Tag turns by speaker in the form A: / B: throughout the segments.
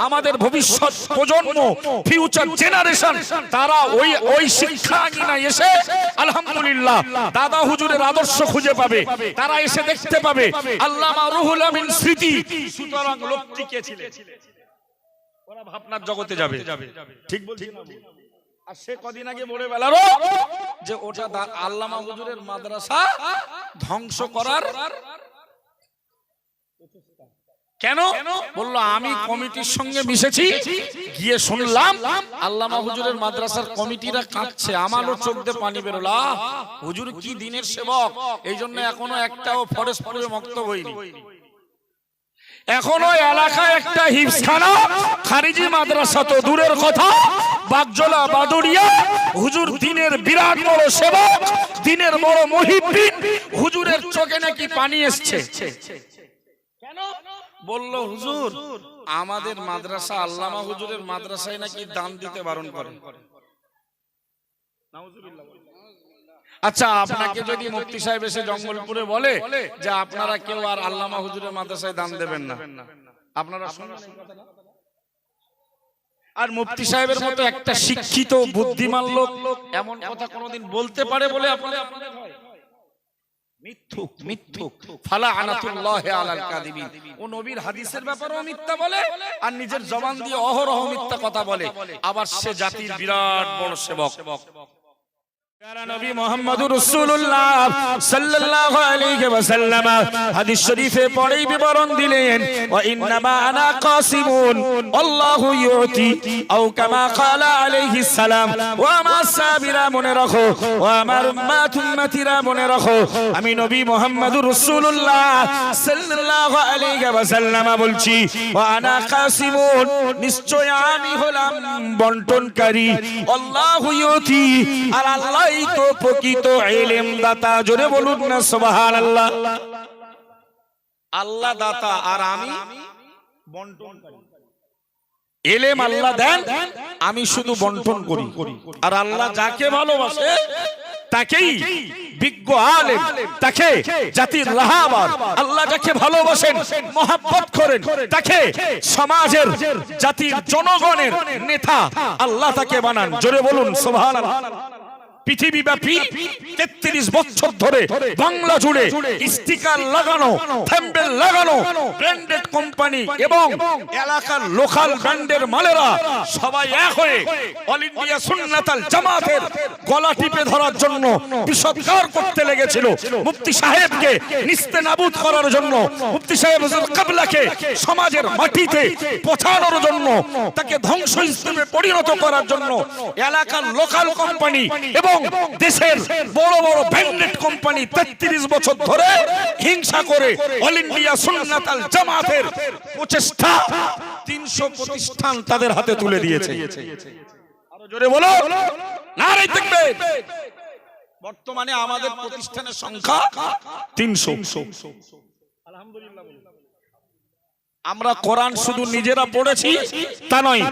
A: আমাদের ভবিষ্যৎ প্রজন্ম, ফিউচার জেনারেশন, তারা ওই শিক্ষা আঙিনায় এসে আলহামদুলিল্লাহ দাদা হুজুরের আদর্শ খুঁজে পাবে, তারা এসে দেখতে পাবে আল্লামা রুহুল আমিন স্মৃতি। সুতরাং লোকটি কে ছিলেন, ওরা ভাবনার জগতে যাবে। ঠিক বলছি না? আর সে কদিন আগে বলে বেলারো যে ওটা আল্লামা হুজুরের মাদ্রাসা ধ্বংস করার কেন বললো, আমি কমিটির সঙ্গে মিশেছি, গিয়ে শুনলাম আল্লামা হুজুরের মাদ্রাসার কমিটিরা কাঁদছে, আমারও চোখ দিয়ে পানি বেরোলো। হুজুর কি দিনের সেবক, এই জন্য এখনো একটাও ফরেস্টপুরে বক্তব্য হয়নি। এখনো এলাকায় একটা হিফজখানা, খারিজি মাদ্রাসা তো দূরের কথা, বাগজোলা বাদুড়িয়া হুজুর দিনের বিরাট বড় সেবক, দিনের বড় মুহিব্বিন, হুজুরের চোখে নাকি পানি এসছে। কেন বলল, হুজুর আমাদের মাদ্রাসা আল্লামা হুজুরের মাদ্রাসায় নাকি দান দিতে বারণ করে। আচ্ছা, আপনাকে যদি মুফতি সাহেব এসে জঙ্গলপুরে বলে যে আপনারা কেউ আর আল্লামা হুজুরের মাদ্রাসায় দান দেবেন না, আপনারা শুনবেন? আর মুফতি সাহেবের মতো একটা শিক্ষিত বুদ্ধিমান লোক এমন কথা কোনোদিন বলতে পারে বলে আপনাদের ভয়? মিথ্যুক, মিথ্যুক, ফালা আনাতুল্লাহি আলাল কাযিবিন। ও নবীর হাদিসের ব্যাপারেও মিথ্যা বলে আর নিজের জবান দিয়ে অহরহ মিথ্যা কথা বলে, আবার সে জাতির বিরাট বড় সেবক। প্যারা নবী মুহাম্মদুর রাসূলুল্লাহ সাল্লাল্লাহু আলাইহি ওয়াসাল্লাম হাদিস শরীফে পড়েই বিবরণ দিলেন, ওয়া ইন্নামা আনা কাসিমুন আল্লাহু ইউতি, আও কামা ক্বালা আলাইহিস সালাম। ওয়া মা সাবিরা মনে রাখো, ও আমার উম্মতিরা মনে রাখো, আমি নবী মুহাম্মদুর রাসূলুল্লাহ সাল্লাল্লাহু আলাইহি ওয়াসাল্লাম বলছি, ওয়া আনা কাসিমুন, নিশ্চয় আমি হলাম বন্টনকারী, আল্লাহু ইউতি, আর আল্লাহ তো প্রকৃত ইলম দাতা। জোরে বলুন না সুবহানাল্লাহ। আল্লাহ দাতা আর আমি বন্টনকারী। ইলম আল্লাহ দেন, আমি শুধু বন্টন করি। আর আল্লাহ যাকে ভালোবাসে তাকেই বিজ্ঞ আলেম, তাকে জাতির রাহবার, আল্লাহ যাকে ভালোবাসেন মহব্বত করেন তাকে সমাজের জাতির জনগণের নেতা আল্লাহ তাকে বানান। জোরে বলুন সুবহানাল্লাহ। পৃথিবীব্যাপী ৩৩ বছর ধরে বাংলা জুড়ে স্টিকার লাগানো, থ্যাম্বেল লাগানো ব্র্যান্ডেড কোম্পানি এবং এলাকার লোকাল ব্র্যান্ডের মালেরা সবাই এক হয়ে অল ইন্ডিয়া সুন্নাতাল জামাতের গলা টিপে ধরার জন্য বিষোদ্গার করতে লেগেছিল। মুফতি সাহেবকে নিস্তেনাবুদ করার জন্য, মুফতি সাহেব কাবলাকে সমাজের মাটিতে পচানোর জন্য, তাকে ধ্বংসস্তূপে পরিণত করার জন্য এলাকার লোকাল কোম্পানি এবং দেশের বড় বড় ব্র্যান্ডেড কোম্পানি ৩৩ বছর ধরে হিংসা করে অল ইন্ডিয়া সুন্নাতাল জামাতের প্রচেষ্টা ৩০০ প্রতিষ্ঠান তাদের হাতে তুলে দিয়েছে। আরো জোরে বলো নারে তাকবীর। বর্তমানে আমাদের প্রতিষ্ঠানের সংখ্যা ৩০০। আলহামদুলিল্লাহ। আমরা কোরআন শুধু নিজেরা পড়েছি তা নয়,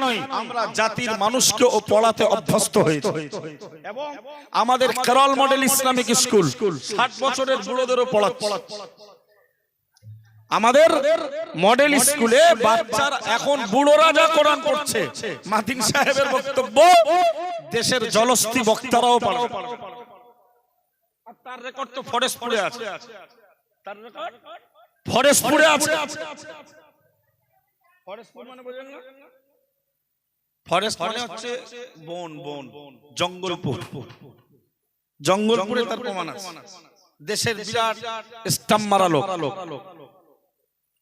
A: আমরা জাতির মানুষকেও পড়াতে অভ্যস্ত হয়েছি। এবং আমাদের কেরল মডেল ইসলামিক স্কুল ৬০ বছরের বুড়োদেরও পড়াচ্ছে। আমাদের মডেল স্কুলে বাচ্চারা এখন বুড়োরা যা কোরআন পড়ছে, মাতিন সাহেবের বক্তব্য দেশের জলস্থি বক্তারাও পড়ে। আর তার রেকর্ড তো ফরেস্টপুরে আছে, তার রেকর্ড ফরেস্টপুরে আছে। ফরেস্টপুর মানে বোঝেন না? ফরেস্ট মানে হচ্ছে বন, বন, জঙ্গলপুর। জঙ্গলপুরে তার প্রমাণ আছে। দেশের বিরাট স্টাম্প মারা লোক,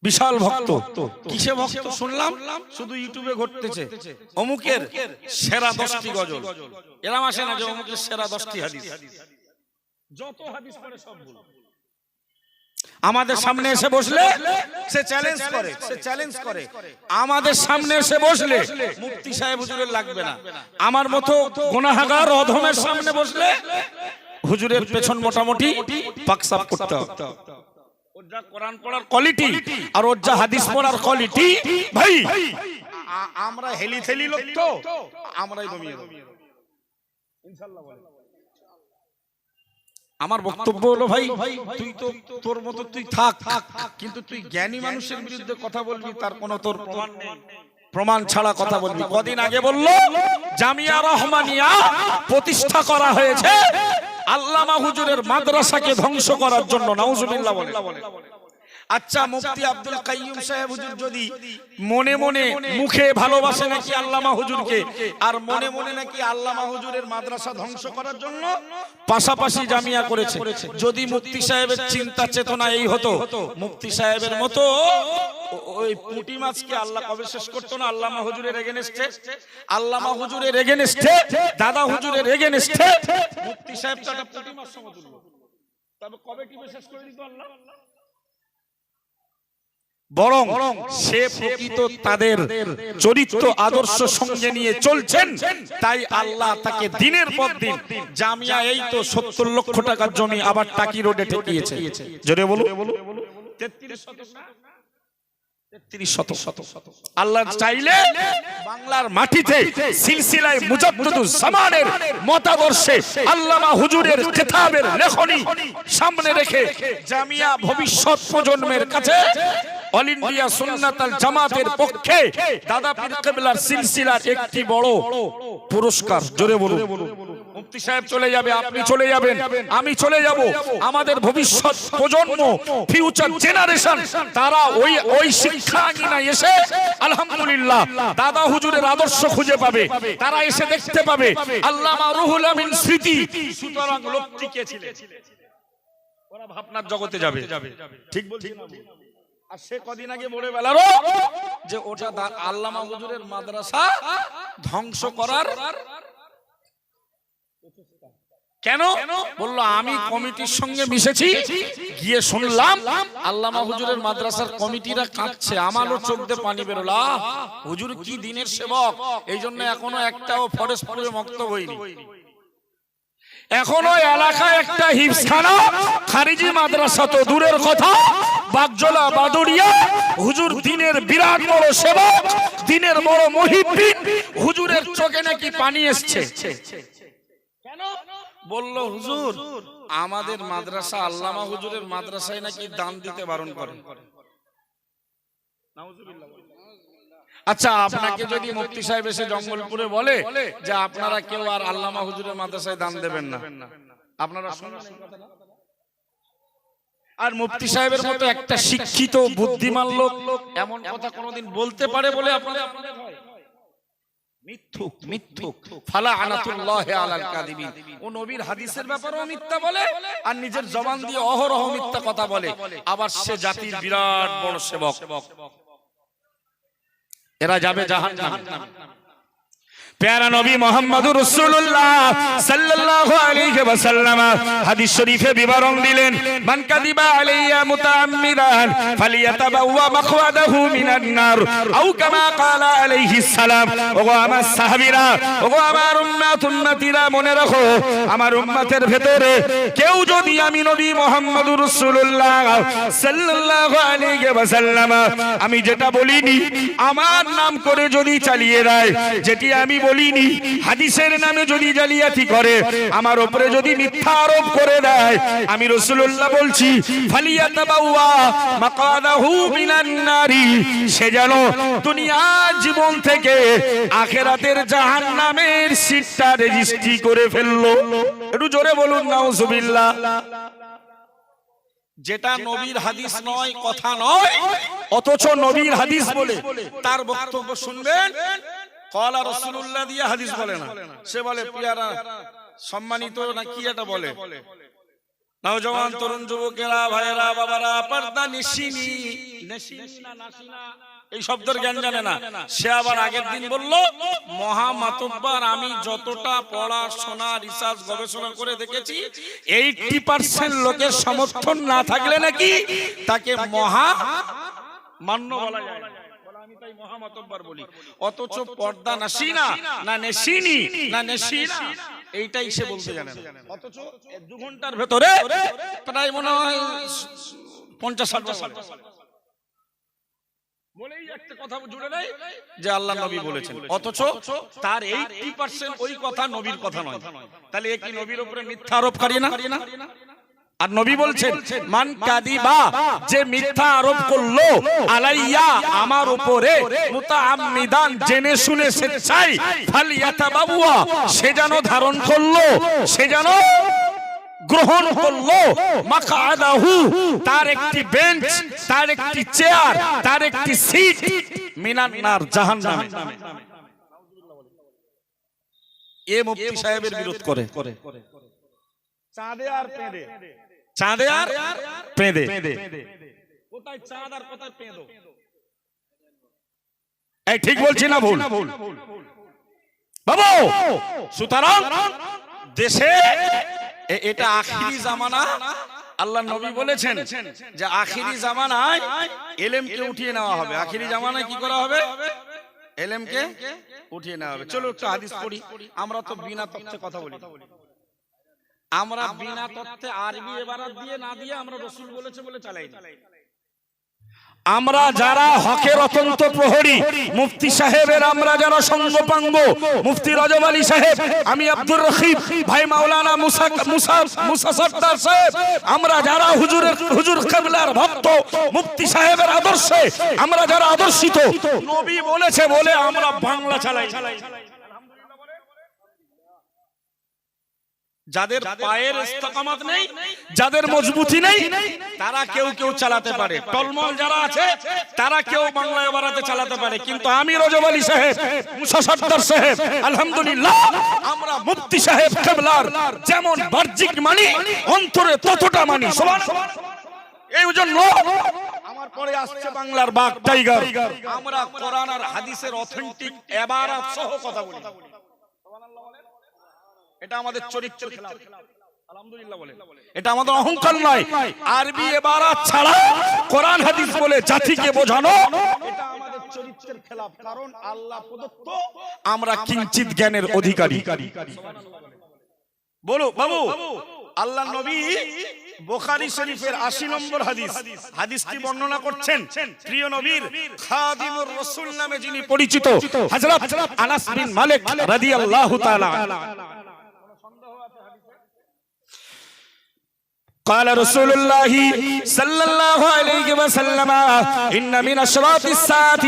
A: বিশাল ভক্ত। কিসে ভক্ত শুনলাম? শুধু ইউটিউবে ঘটতেছে অমুকের সেরা 10টি গজল। এরাম আসে না যে অমুকের সেরা 10টি হাদিস, যত হাদিস পড়ে সব ভুল। আমাদের সামনে এসে বসলে সে চ্যালেঞ্জ করে, সে চ্যালেঞ্জ করে। আমাদের সামনে এসে বসলে মুফতি সাহেব হুজুরের লাগবে না। আমার মতো গুনাহগার অধমের সামনে বসলে হুজুরের পেছন মোটামুটি পাকসাপ করতে হবে। ওর যা কোরআন পড়ার কোয়ালিটি আর ওর যা হাদিস পড়ার কোয়ালিটি, ভাই আমরা হেলি থেলি লোক তো আমরাই দমিয়ে দেব ইনশাআল্লাহ। বলে আমার বক্তব্য হলো, ভাই তুই তো তোর মতো তুই থাক, কিন্তু তুই জ্ঞানী মানুষের বিরুদ্ধে কথা বলবি তার কোনো তোর প্রমাণ নেই। প্রমাণ ছাড়া কথা বলবি। কদিন আগে বলল জামিয়া রহমানিয়া প্রতিষ্ঠা করা হয়েছে আল্লামা হুজুরের মাদ্রাসাকে ধ্বংস করার জন্য। নাউজুবিল্লাহ বলে। আচ্ছা, মুফতি আব্দুল কাইয়ুম সাহেব হুজুর যদি মনে মনে মুখে ভালোবাসে নাকি আল্লামা হুজুরকে, আর মনে মনে নাকি আল্লামা হুজুরের মাদ্রাসা ধ্বংস করার জন্য পাশাপাশি জামিয়া করেছে, যদি মুফতি সাহেবের চিন্তা চেতনা এই হতো, মুফতি সাহেবের মতো ওই পুঁটি মাছকে আল্লাহ কবে শেষ করতো না? আল্লামা হুজুরের এগেনস্টে, আল্লামা হুজুরের এগেনস্টে, দাদা হুজুরের এগেনস্টে মুফতি সাহেব তো একটা পুঁটি মাছ সমতুল্য, তবে কবে টিপে শেষ করে দিত আল্লাহ? বরং সে প্রকৃত তাদের চরিত্র আদর্শ সঙ্গে নিয়ে চলছেন, তাই আল্লাহ তাকে দিনের পর দিন জামিয়া, এই তো 70 লক্ষ টাকার জমি আবার টাকি রোডে ঠেকিয়েছে। জোরে বলো। 33 শতক। আল্লাহ চাইলে বাংলার মাটিতে সিলসিলায়ে মুজাদ্দিদুজ জামানের মতাদর্শে আল্লামা হুজুরের কিতাবের লেখনী সামনে রেখে জামিয়া ভবিষ্যৎ প্রজন্মের কাছে অল ইন্ডিয়া সুন্নাতুল জামাতের পক্ষে দাদা পীর কিবলার সিলসিলার একটি বড় পুরস্কার। জোরে বলুন। মুফতি সাহেব চলে যাবে, আপনি চলে যাবেন, আমি চলে যাব, আমাদের ভবিষ্যৎ প্রজন্ম, ফিউচার জেনারেশন, তারা ওই শিক্ষা আঙিনায় এসে আলহামদুলিল্লাহ দাদা হুজুরের আদর্শ খুঁজে পাবে, তারা এসে দেখতে পাবে আল্লামা রুহুল আমিন স্মৃতি। সুতরাং লোকটি কে ছিলেন, ওরা ভাবনার জগতে যাবে। ঠিক বলছি না? আর সে কদিন আগে বলে বেলারো যে ওটা আল্লামা হুজুরের মাদ্রাসা ধ্বংস করার কেন বললো, আমি কমিটির সঙ্গে মিশেছি, গিয়ে শুনলাম আল্লামা হুজুরের মাদ্রাসার কমিটিরা কাঁদছে, আমারও চোখ দিয়ে পানি বেরোলো। হুজুর কি দিনের সেবক, এই জন্য এখনো একটাও ফরেস্ট পুরে মুক্ত হয়নি। এখনো এলাকায় একটা হিফজখানা, খারিজি মাদ্রাসা তো দূরের কথা, বাগজোলা বাদুড়িয়া হুজুর দিনের বিরাট বড় সেবক, দিনের বড় মুহিব্বিন, হুজুরের চোখে নাকি পানি এসছে। কেন বলল, হুজুর আমাদের মাদ্রাসা, আল্লামা হুজুরের মাদ্রাসায় নাকি দান দিতে বারণ করে। নাউজুবিল্লাহ। আচ্ছা, আপনাকে যদি মুফতি সাহেব এসে জঙ্গলপুরে বলে যে আপনারা কেউ আর আল্লামা হুজুরের মাদ্রাসায় দান দেবেন না, আপনারা শুনবেন এই কথাটা? আর মুফতি সাহেবের মতো একটা শিক্ষিত বুদ্ধিমান লোক এমন কথা কোনোদিন বলতে পারে বলে আপনাদের ভয়? মিথ্যুক ফালা আনাতুল্লাহি আলাল কাযিবিন। ও নবীর হাদিসের ব্যাপারেও মিথ্যা বলে, আর নিজের জবান দিয়ে অহরহ মিথ্যা কথা বলে, আবার সে জাতির বিরাট বড় সেবক। এরা যাবে জাহান্নামে। প্যারা নবী মুহাম্মদুর রাসূলুল্লাহ সাল্লাল্লাহু আলাইহি ওয়াসাল্লাম হাদিস শরীফে বিবরণ দিলেন, মান কাযিবা আলাইয়া মুতাআম্মিদান ফালিয়াতাবাওয়া মাকওয়াদাহু মিনান নার, আও কামা ক্বালা আলাইহিস সালাম। ওগো আমার সাহাবীরা, ওগো আমার উম্মতিরা, মনে রাখো আমার উম্মতের ভেতরে কেউ যদি আমি নবী মুহাম্মদুর রাসূলুল্লাহ সাল্লাল্লাহু আলাইহি ওয়াসাল্লাম আমি যেটা বলিনি আমার নাম করে যদি চালিয়ে দেয়, যেটি আমি বলিনি হাদিসের নামে যদি জালিয়াতি করে, আমার উপরে যদি মিথ্যা আরোপ করে দেয়, আমি রাসূলুল্লাহ বলছি ফালিয়াতাবাওয়া মাকাদাহু মিনান নারি, সে যেন দুনিয়ার জীবন থেকে আখিরাতের জাহান্নামের সিটটা রেজিস্ট্রি করে ফেললো। একটু জোরে বলুন নাউজুবিল্লাহ। যেটা নবীর হাদিস নয়, কথা নয়, অথচ নবীর হাদিস বলে তার বক্তব্য শুনবেন। কলা রাসূলুল্লাহ দিয়ে হাদিস বলে না, সে বলে পিয়ারা সম্মানিত না কি এটা বলে, নওজওয়ান তরুণ যুবকেরা, ভাইয়েরা, বাবারা, পর্দা নিশিনি, না নাসিনা এই শব্দের জ্ঞান জানে না। সে আবার আগের দিন বলল, মহা মাতব্বর আমি যতটা পড়াশোনা রিসার্চ গবেষণা করে দেখেছি 80% লোকের সমর্থন না থাকলে নাকি তাকে মহা মান্য বলা যায় না। আমি তাই মহা মাতব্বর বলি, অথচ পর্দা নাসিনা না নেশিনি না নেশিনা এইটাই সে বলতে জানে না। অথচ 2 ঘন্টার ভেতরে প্রায় মনে হয় 50-60 বলেই একটা কথা জুড়ে নাই যে আল্লাহ নবী বলেছেন, অথচ তার 80% ওই কথা নবীর কথা নয়। তাহলে এ কি নবীর উপরে মিথ্যা আরোপকারী না? আর নবী বলছেন মান কাদিবা, যে মিথ্যা আরোপ করলো আলাইয়া আমার উপরে মুতাআম্মিদান, জেনে শুনে স্বেচ্ছায়, ফালিয়াতাবাওয়া, সে যেন ধারণ করলো, সে যেন গ্রহণ করলো মাকআদাহু, তার একটি বেঞ্চ, তার একটি চেয়ার, তার একটি সিট মিনান নার, জাহান্নামে। এ মুফতি সাহেবের বিরোধ করে চাঁদে আর পেঁদে, চাঁদে আর পেঁদে, কোথায় চাঁদ আর কোথায় পেঁদো? এই ঠিক বলছি না ভুল বাবু? সুতরাং দেশে এটা আখিরি জামানা, আল্লাহ নবী বলেছেন যে আখিরি জামানায় ইলমকে উঠিয়ে নেওয়া হবে। আখিরি জামানায় কি করা হবে? ইলমকে উঠিয়ে নেওয়া হবে। চলো একটু হাদিস পড়ি। আমরা তো বিনা তথ্যে কথা বলি, আমরা বিনা তথ্যে আরবি ইবারত দিয়ে না দিয়ে আমরা রাসূল বলেছে বলে চালাই না। আমরা যারা হকের অত্যন্ত প্রহরী, মুফতি সাহেবের আমরা যারা সঙ্গপাঙ্গ, মুফতি রজব আলী সাহেব, আমি আব্দুর রহিম ভাই, মাওলানা মুসা সরদার সাহেব, আমরা যারা হুজুর কিবলার ভক্ত, মুফতি সাহেবের আদর্শে আমরা যারা আদর্শিত, নবী বলেছে বলে আমরা বাংলা চালাই। যাদের পায়ের ইস্তেকামত নেই, যাদের মজবুতি নেই, তারা কেউ কেউ চালাতে পারে। টলমল যারা আছে তারা কেউ বাংলা ইবারতে চালাতে পারে, কিন্তু আমি রজব আলী সাহেব, মুসা সরদার সাহেব, আলহামদুলিল্লাহ আমরা মুফতি সাহেব কিবলার যেমন বাহ্যিক মানি, অন্তরে ততটা মানি। সুবহানাল্লাহ। এই জন্য আমার পরে আসছে বাংলার বাঘ টাইগার, আমরা কোরআন আর হাদিসের অথেন্টিক ইবারত সহ কথা বলি। এটা আমাদের চরিত্রের খেলাফ, আলহামদুলিল্লাহ বলে। এটা আমাদের অহংকার নয়। আরবি ইবারত ছাড়া কোরআন হাদিস বলে জাতিকে বোঝানো, এটা আমাদের চরিত্রের খেলাফ। কারণ আল্লাহ প্রদত্ত আমরা কিঞ্চিত জ্ঞানের অধিকারী। বলো বাবু, আল্লাহ নবী বুখারী শরীফের ৮০ নম্বর হাদিসটি বর্ণনা করছেন। প্রিয় নবীর খাদিমুর রাসূল নামে যিনি পরিচিত হযরত আনাস বিন মালিক রাদিয়াল্লাহু তাআলা, قال رسول الله صلى الله عليه وسلم إن من أشراط الساعة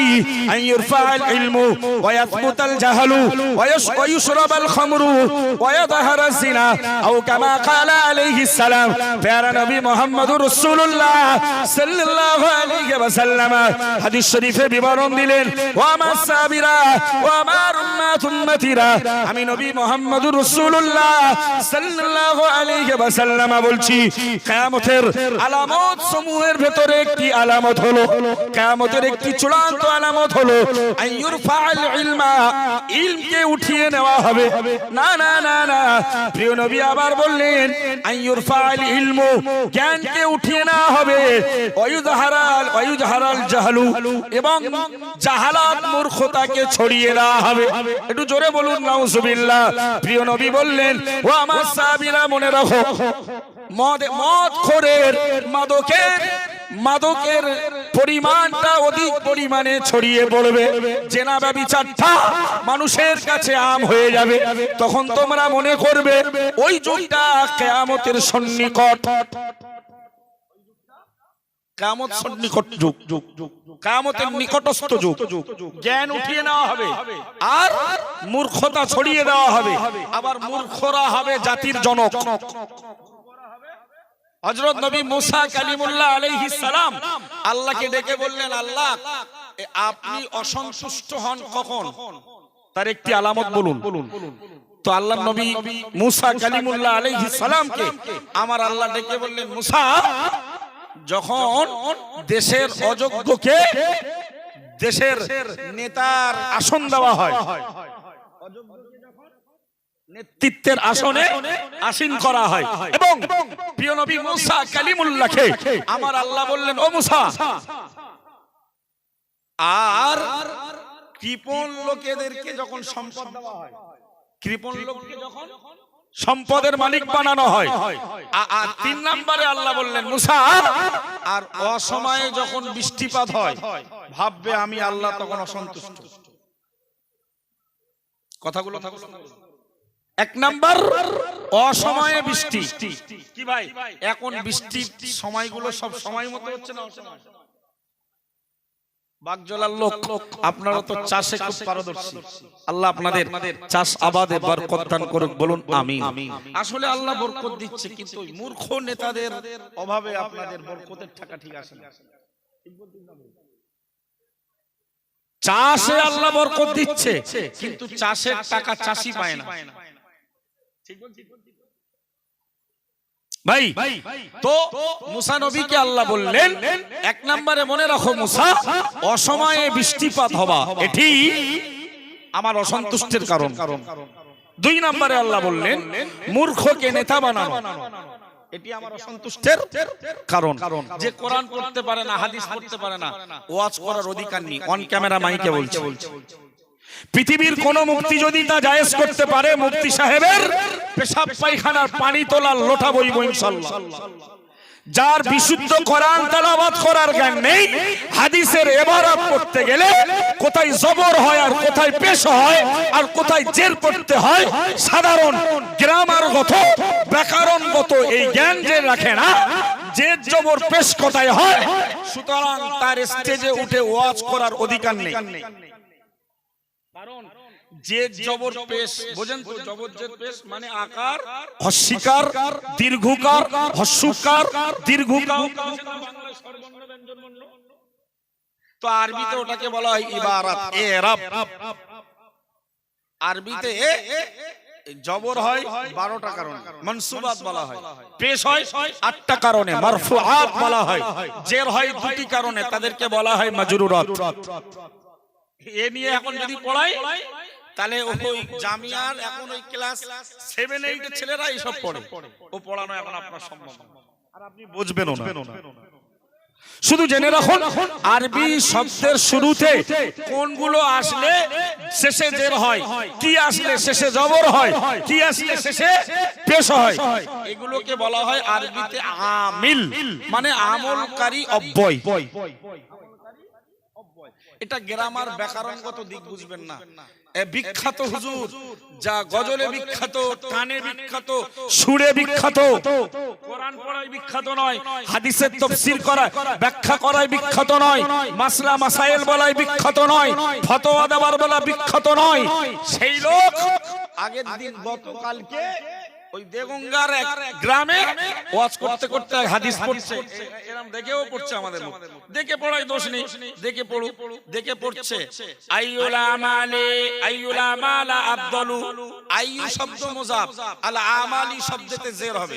A: أن يرفع العلم ويثبت الجهل ويشرب الخمر ويظهر الزنا أو كما قال عليه السلام। প্যারা নবী মুহাম্মদুর রাসূলুল্লাহ সাল্লাল্লাহু আলাইহি ওয়াসাল্লাম হাদিস শরীফে বিবরণ দিলেন, ওয়া মাসাবিরা ওয়া মার উম্মাতিরা, আমি নবী মুহাম্মদুর রাসূলুল্লাহ সাল্লাল্লাহু আলাইহি ওয়াসাল্লাম বলছি, কিয়ামতের আলামত সমূহের ভেতরে একটি আলামত হলো, কিয়ামতের একটি চূড়ান্ত আলামত হলো আইয়ুরফাল ইলমা, ইলমকে উঠিয়ে নেওয়া হবে। না না না না, প্রিয় নবী আবার বললেন আইয়ুরফাল ইলমু, জ্ঞানকে উঠিয়ে নেওয়া হবে, ওয়ায়ুজহারাল জাহলু, এবং জাহালাত মূর্খতাকে ছড়িয়ে দেওয়া হবে। একটু জোরে বলুন নাউজুবিল্লাহ। প্রিয় নবী বললেন, ও আমার সাহাবীরা মনে রাখো, মদখোরের মাদকের পরিমাণটা অধিক পরিমাণে ছড়িয়ে পড়বে, জেনা ব্যভিচারটা মানুষের কাছে আম হয়ে যাবে। তখন তোমরা মনে করবে ওই যুগটা কিয়ামতের সন্নিকট, কিয়ামত সন্নিকট যুগ, কিয়ামতের নিকটস্থ যুগ। জ্ঞান উঠিয়ে নেওয়া হবে আর মূর্খতা ছড়িয়ে দেওয়া হবে। আবার মূর্খরা হবে জাতির জনক। হযরত নবী মুসা কালিমুল্লাহ আলাইহিস সালাম আল্লাহকে ডেকে বললেন, আল্লাহ আপনি অসন্তুষ্ট হন কখন? তার একটি আলামত বলুন। তো আল্লাহর নবী মুসা কালিমুল্লাহ আলাইহিস সালামকে আমার আল্লাহ ডেকে বললেন, মুসা, যখন দেশের অযোগ্যকে দেশের নেতার আসন দেওয়া হয়, নেতৃত্বের আসনে আসীন করা হয়, এবং প্রিয় নবী মুসা কালিমুল্লাহকে আমার আল্লাহ বললেন, ও মুসা, আর কৃপণ লোকেদেরকে যখন সম্পদ দেওয়া হয়, কৃপণ লোককে যখন সম্পদের মালিক বানানো হয়, আর ৩ নম্বরে আল্লাহ বললেন, মুসা, আর অসময়ে যখন বৃষ্টিপাত হয়, ভাববে আমি আল্লাহ তখন অসন্তুষ্ট। কথাগুলো এক নাম্বার অসময়ে বৃষ্টি। কি ভাই এখন বৃষ্টির সময়গুলো সব সময় মতো হচ্ছে না, অসময়। বাগজলার লোক আপনারা তো চাষে খুব পারদর্শী, আল্লাহ আপনাদের চাষ আবাদে বরকত দান করুক, বলুন আমিন। আসলে আল্লাহ বরকত দিচ্ছে, কিন্তু ওই মূর্খ নেতাদের অভাবে আপনাদের বরকতের টাকা ঠিক আসে না। চাষে আল্লাহ বরকত দিচ্ছে, কিন্তু চাষের টাকা চাষি পায় না। ভাই তো মুসা নবীকে আল্লাহ বললেন, এক নম্বরে মনে রাখো মুসা, অসময়ে বৃষ্টিপাত হওয়া এটি আমার অসন্তুষ্টের কারণ। দুই নম্বরে আল্লাহ বললেন, মূর্খকে নেতা বানানো এটি আমার অসন্তুষ্টের কারণ। যে কোরআন পড়তে পারে না, হাদিস পড়তে পারে না, ওয়াজ করার অধিকার নেই। অন ক্যামেরা মাইকে বলছে, পৃথিবীর কোন মুফতি যদি তা জায়েজ করতে পারে, মুফতি সাহেবের পেশাব পায়খানার পানি তোলার লোটা বইব ইনশাআল্লাহ। যার বিশুদ্ধ কোরআন তেলাওয়াত করার জ্ঞান নেই, হাদিসের ইবারত পড়তে গেলে কোথায় জবর হয় আর কোথায় পেশ হয় আর কোথায় জের পড়তে হয়, সাধারণ গ্রামারগত ব্যাকরণগত এই জ্ঞান যে রাখে না, জের জবর পেশ কোথায় হয়, সুতরাং তার স্টেজে উঠে ওয়াজ করার অধিকার নেই। কারণ যে জবর পেশ, বুঝেন তো, জবর জের পেশ মানে আকার, হস্যিকার, দীর্ঘকার, হস্যকার, দীর্ঘকার, তো আরবিতে ওটাকে বলা হয় ইবারাত, এরাব। আরবিতে জবর হয় 12টা কারণে, মানসুবাত বলা হয়, পেশ হয় 8টা কারণে, মারফুআত বলা হয়, জের হয় 2টি কারণে, তাদেরকে বলা হয় মাজরুরাত। এ নিয়ে এখন যদি পড়াই তাহলে ওই জামিয়ার এখন ওই ক্লাস 7 8 এর ছেলেরা এইসব পড়ে, ও পড়ানো এখন আপনার সম্ভব না, আর আপনি বুঝবেনও না। শুধু জেনে রাখুন, আরবি শব্দের শুরুতে কোনগুলো আসলে শেষে জের হয়, কি আসলে শেষে জবর হয়, কি আসলে শেষে পেশ হয়, এগুলোকে বলা হয় আরবিতে আমিল, মানে আমলকারী অব্যয়। এটা গ্রামার ব্যাকরণগত দিক বুঝবেন না। বিখ্যাত হুজুর যা গজলে বিখ্যাত, গানে বিখ্যাত, সুরে বিখ্যাত, কোরআন পড়ায় বিখ্যাত নয়, হাদিসের তাফসীর করায় ব্যাখ্যা করায় বিখ্যাত নয়, মাসলা মাসাইল বলায় বিখ্যাত নয়, ফতোয়া দেওয়ার বলা বিখ্যাত নয়, সেই লোক আগের দিন গতকালকে ওই দেগঙ্গার এক গ্রামে ওয়াজ করতে করতে হাদিস পড়ছে, এরকম দেখেও পড়ছে, আমাদের দেখে পড়াই দোষ নেই, দেখে পড়ু, দেখে পড়ছে। আইয়ুল আমালি আইয়ুল আমালা আফদালু, আইয়ু শব্দ মুযাফ, আল আমালি শব্দতে জের হবে,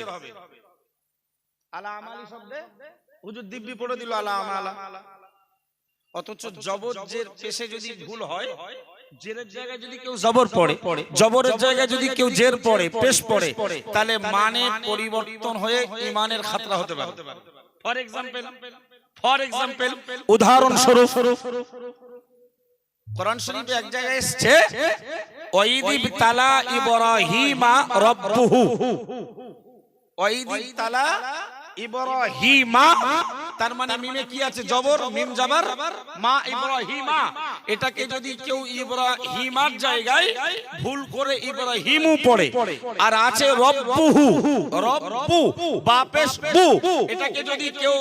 A: আল আমালি শব্দে হুজুর দিব্যি পড়ে দিল আল আমালা, অথচ জবর জের পেশে যদি ভুল হয়, জেরের জায়গায় যদি কেউ জবর পড়ে, জবরের জায়গায় যদি কেউ জের পড়ে, পেশ পড়ে, তাহলে মানে পরিবর্তন হয়ে ঈমানের খাতরা হতে পারে। ফর এক্সাম্পল উদাহরণস্বরূপ কোরআন শরীফে এক জায়গায় এসেছে, ওয়াইদিব তালা ইব্রাহিমা রাব্বুহু, ওয়াইদিব তালা ইব্রাহিমা, তার মানে মিমে কি আছে, জবর, মিম জাবার, মা ইব্রাহিমা। এটাকে যদি কেউ ইব্রাহিমার জায়গায় ভুল করে ইব্রাহিমু পড়ে, আর আছে রব্বুহু, রব্বু বা পেশ বু, এটাকে যদি কেউ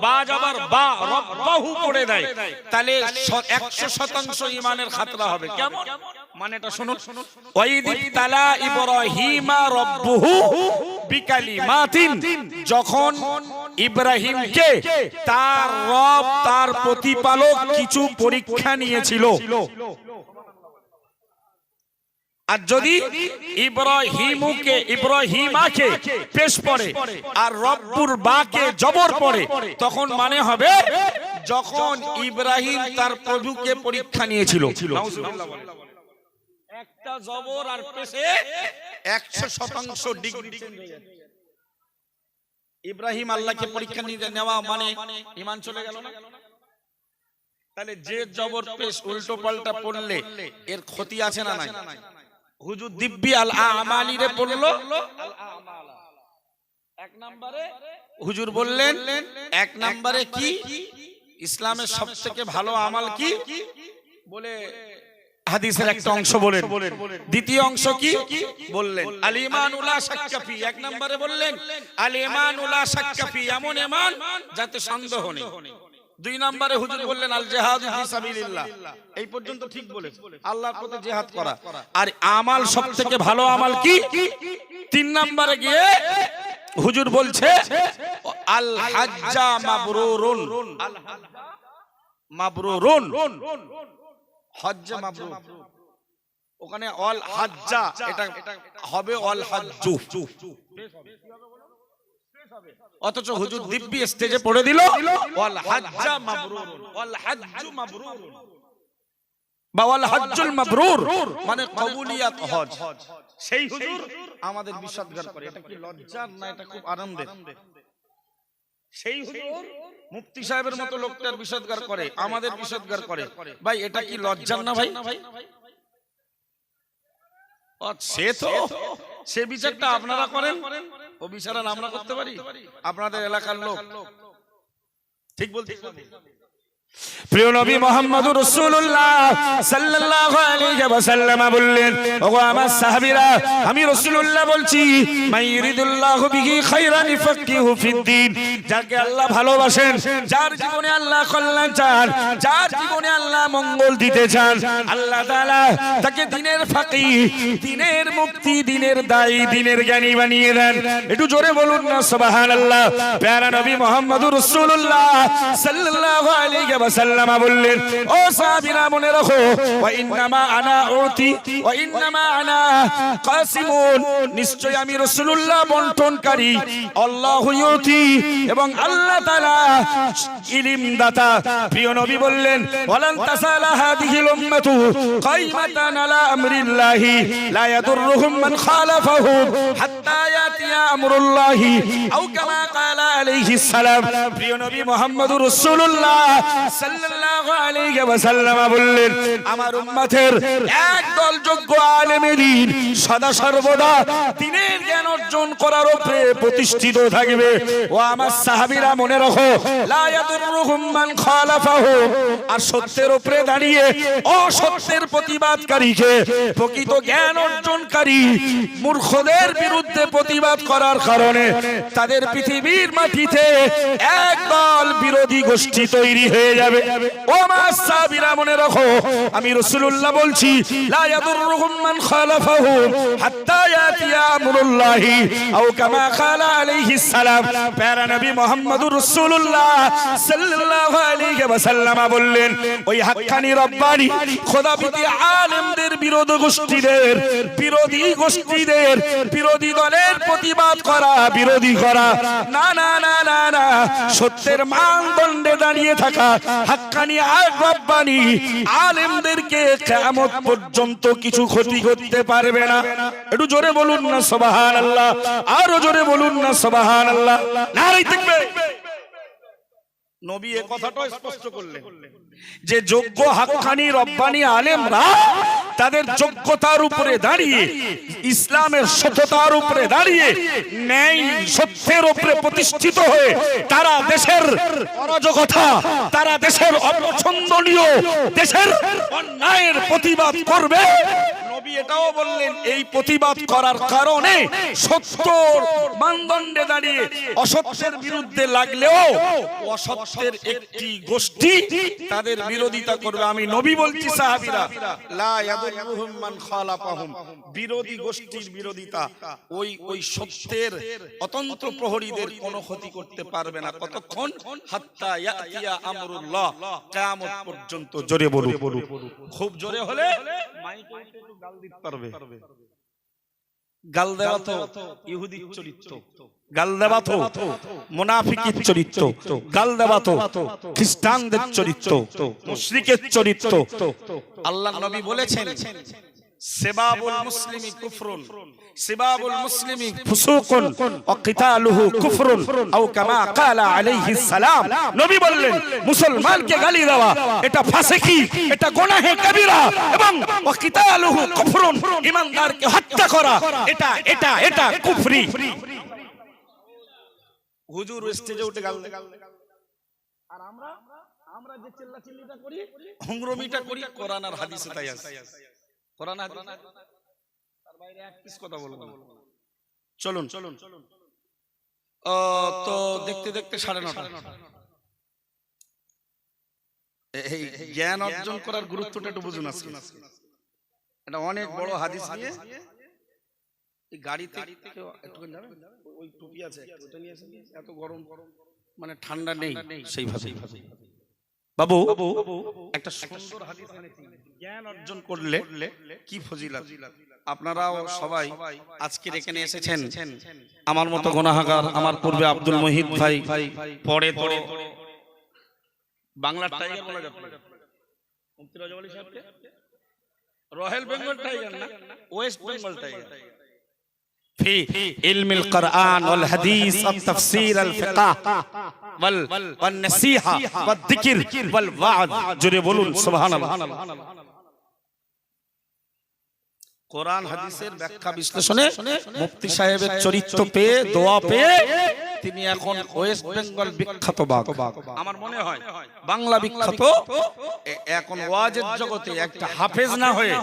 A: বা জাবার বা রব্বাহু পড়ে দেয়, তাহলে 100% ঈমানের খাতরা হবে। কেমন মানে এটা শুনুন, ওয়াইদিব তালা ইব্রাহিমা রাব্বুহু বিকালিমাতিন, যখন ইব্রাহিমকে তার রব, তার প্রতিপালক কিছু পরীক্ষা নিয়েছিল। আর যদি ইব্রাহিমাকে পেশ পড়ে আর রব্বুর বাকে জবর পড়ে, তখন মানে হবে যখন ইব্রাহিম তার প্রভুকে পরীক্ষা নিয়েছিল। একটা জবর আর পেশে 100% ডিগ্রি চেঞ্জ হয়ে যাচ্ছে। ইব্রাহিম আল্লাহকে পরীক্ষা নিতে নেওয়া মানে ঈমান চলে গেল না? তাহলে যে জবর পেশ উল্টো পাল্টা পড়লে এর ক্ষতি আছে না নাই? হুজুর দিব্যি আল আমালি রে পড়লো, এক নম্বরে হুজুর বললেন, এক নম্বরে কি ইসলামের সবথেকে ভালো আমাল কি বলে হাদিসের একটা অংশ বলেন, দ্বিতীয় অংশ কি বললেন? আল ঈমানু লা শাক্কা ফি। এক নম্বরে বললেন আল ঈমানু লা শাক্কা ফি, এমন ঈমান যাতে সন্দেহ নেই। দুই নম্বরে হুজুর বললেন আল জিহাদু ফি সাবিলিল্লাহ। এই পর্যন্ত ঠিক বলেছে, আল্লাহর পথে জিহাদ করা। আর আমাল সবথেকে ভালো আমাল কি? তিন নম্বরে গিয়ে হুজুর বলছে আল হাজ্জা মাবরুরুন। আল হাজ্জা মাবরুরুন, হজ্জ মাবরুর। ওখানে অল হাজ্জা, এটা হবে অল হাজ্জু। অথচ হুজুর দিব্যি স্টেজে পড়ে দিল ওয়াল হাজ্জা মাবরুর, ওয়াল হাজ্জু মাবরুর বা ওয়াল হাজ্জুল মাবরুর, মানে কবুলিয়াত হজ। সেই হুজুর আমাদের বিশদগার করে। এটা কি লজ্জার না? এটা খুব আনন্দের। সেই হুজুর মুফতি সাহেবের মতো লোকটার বিশদগার করে, আমাদের বিশদগার করে। ভাই এটা কি লজ্জার না ভাই? সে তো সে বিচারটা আপনারা করেন, ও বিচার আমরা করতে পারি? আপনাদের এলাকার লোক ঠিক বলতে। প্রিয় নবী মুহাম্মদুর রাসূলুল্লাহ সাল্লাল্লাহু আলাইহি ওয়াসাল্লাম বললেন, ওগো আমার সাহাবীরা, আমি রাসূলুল্লাহ বলছি, মাইরিদুল্লাহু বিহি খায়রান ইফাক্কিহু ফিদ্দিন। যাকে আল্লাহ ভালোবাসেন, যার জীবনে আল্লাহ কল্যাণ চান, যার জীবনে আল্লাহ মঙ্গল দিতে চান, আল্লাহ তাআলা তাকে দ্বীনের ফাকিহ, দ্বীনের মুফতি, দ্বীনের দায়ী, দ্বীনের জ্ঞানী বানিয়ে দেন। একটু জোরে বলুন না সুবহানাল্লাহ। প্যারা নবী মুহাম্মদুর রাসূলুল্লাহ সাল্লাল্লাহু আলাইহি ওয়াসাল্লাম বললেন, ও সাহাবীরা মনে রাখো, ওয়া ইন্নামা আনা উতি ওয়া ইন্নামা আনা কাসিমুন, নিশ্চয় আমি রাসূলুল্লাহ বন্টনকারী, আল্লাহু ইউতি, এবং আল্লাহ তাআলা ইলম দাতা। প্রিয় নবী বললেন, ওয়ালান তাসালা হাদিহিল উম্মাতু কাইমাতান আলা আমরিল্লাহি লা ইয়াদুররুহুম মান খালাফাহুম হাত্তা ইয়াতিয়া আমরুল্লাহি আও কামা ক্বালা আলাইহিস সালাম। প্রিয় নবী মুহাম্মদুর রাসূলুল্লাহ সাল্লাল্লাহু আলাইহি ওয়াসাল্লাম বললেন, আমার উম্মতের একদল যোগ্য আলেমে দ্বীন সদা সর্বদা দ্বীনের জ্ঞান অর্জন করার উপরে প্রতিষ্ঠিত থাকবে। ও আমার সাহাবীরা মনে রাখো, লা ইয়াদুররুহুম মান খালাফাহুম, আর সত্যের উপরে দাঁড়িয়ে অসত্যের প্রতিবাদকারীকে, প্রকৃত জ্ঞান অর্জনকারী মূর্খদের বিরুদ্ধে প্রতিবাদ করার কারণে তাদের পৃথিবীর মাটিতে একদল বিরোধী গোষ্ঠী তৈরি হয়ে যাবে। ও আমার সাহাবীরা মনে রাখো, আমি রাসূলুল্লাহ বলছি, লা ইয়াদুররুহুম মান খালাফাহুম হাত্তা ইয়াতিয়া আমরুল্লাহি আও কামা ক্বালা আলাইহিস সালাম। প্যারা নবী মুহাম্মদুর রাসূলুল্লাহ সাল্লাল্লাহু আলাইহি ওয়াসাল্লাম বললেন, ওই হাক্কানি রব্বানি খোদাবিদি আলেমদের বিরোধী গোষ্ঠীদের বিরোধী দলের প্রতিবাদ করা, বিরোধী করা না না না না না, সত্যের মানদণ্ডে দাঁড়িয়ে থাকা হাক্কানি আর রব্বানি আলেমদেরকে কিয়ামত পর্যন্ত কিছু ক্ষতি করতে পারবে না। একটু জোরে বলুন না সুবহানাল্লাহ, আরো জোরে বলুন না সুবহানাল্লাহ। নারে তাকবীর। নবী এই কথাটা স্পষ্ট করলেন যে যোগ্য হাক্কানি রব্বানি আলেমরা তাদের যোগ্যতার উপরে দাঁড়িয়ে, ইসলামের সত্যতার উপরে দাঁড়িয়ে, ন্যায় সত্যের উপরে প্রতিষ্ঠিত হয়ে তারা দেশের অরাজকতা, তারা দেশের অপছন্দনীয়, দেশের অন্যায়ের প্রতিবাদ করবে। নবী এটাও বললেন, এই প্রতিবাদ করার কারণে সত্যর মানদণ্ডে দাঁড়িয়ে অসত্যের বিরুদ্ধে লাগলেও অসত্যের একটি গোষ্ঠী তাদের বিরোধিতা করবে। আমি নবী বলছি সাহাবীরা, লা ইয়াদুররুহুম মান খালাফাহুম, বিরোধী গোষ্ঠীর বিরোধিতা ওই সত্যের অতন্ত্র প্রহরীদের কোনো ক্ষতি করতে পারবে না। কতক্ষণ? হাত্তা ইয়াতিয়া আমরুল্লাহ, কিয়ামত পর্যন্ত। জোরে বলুন, খুব জোরে হলে মাইকে একটু গাল দিতে পারবে। গাল দেওয়া তো ইহুদির চরিত্র, গাল দেওয়া তো মুনাফিকের চরিত্র, গাল দেওয়া তো খ্রিস্টানদের চরিত্র, মুশরিকের চরিত্র। আল্লাহর নবী বলেছেন, সিবাবুল মুসলিমি কুফরুন, সিবাবুল মুসলিমি ফুসুকুন ওয়া কিতালুহু কুফরুন আও কামা ক্বালা আলাইহিস সালাম। নবী বললেন, মুসলমানকে গালি দেওয়া এটা ফাসিকি, এটা গুনাহে কবিরা, এবং ওয়া কিতালুহু কুফরুন, ঈমানদারকে হত্যা করা এটা এটা এটা কুফরি। হুজুর স্টেজে উঠে গাল, আর আমরা আমরা যে চিল্লাচিল্লিটা করি, হুংরমিটা করি, কোরআন আর হাদিসে তাই আছে। কোরআন হাদিস তার বাইরে এক পিস কথা বলবো না। চলুন তো দেখতে দেখতে 9:30। এই জ্ঞান অর্জন করার গুরুত্বটা একটু বুঝুন। আজকে এটা অনেক বড় হাদিস নিয়ে এই গাড়িতে একটু যাবেন, ওই টুপি আছে ওটা নিয়ে এসে, এত গরম মানে ঠান্ডা নেই সেইভাবে। বাবু একটা সুন্দর হাদিস, জ্ঞান অর্জন করলে কি ফজিলত। আপনারাও সবাই আজকের এখানে এসেছেন, আমার মতো গুনাহগার, আমার পূর্বে আব্দুল মুহিত ভাই, পরে পরে বাংলার টাইগার বলা যাবে মুফতি রাজা আলী সাহেবকে, রয়্যাল বেঙ্গল টাইগার না, ওয়েস্ট বেঙ্গল টাইগার। في علم القرآن والحديث والتفسير الفقه والنصيحة والذكر والوعظ جري بولون سبحان الله। কোরআন হাদিসের ব্যাখ্যা বিশ্লেষণে মুফতি সাহেবের চরিত্র পেয়ে, দোয়া পেয়ে তিনি এখন ওয়েস্ট বেঙ্গল বিখ্যাত বাঘ। আমার মনে হয় বাংলা বিখ্যাত। এখন ওয়াজের জগতে একটা হাফেজ না হয়ে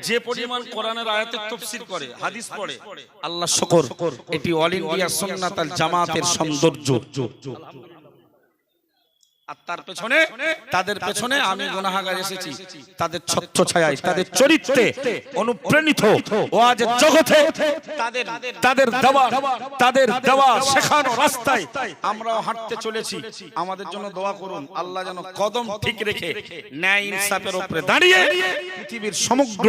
A: যে পরিমাণ কোরআনের আয়াতের তাফসীর করে, হাদিস পড়ে, আল্লাহ শুকর, এটি অল ইন্ডিয়া সুন্নাত আল জামাতের সৌন্দর্য। আর তার পেছনে, তাদের পেছনে আমি গুনাহগার এসেছি, তাদের ছত্রছায়ায়, তাদের চরিত্রে অনুপ্রাণিত ওয়াজের জগতে তাদের দেওয়া শেখানো রাস্তায় আমরাও হাঁটতে চলেছি। আমাদের জন্য দোয়া করুন, আল্লাহ যেন কদম ঠিক রেখে ন্যায় ইনসাফের উপরে দাঁড়িয়ে পৃথিবীর সমগ্র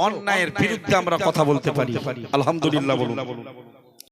A: অন্যায়ের বিরুদ্ধে আমরা কথা বলতে পারি। আলহামদুলিল্লাহ বলুন।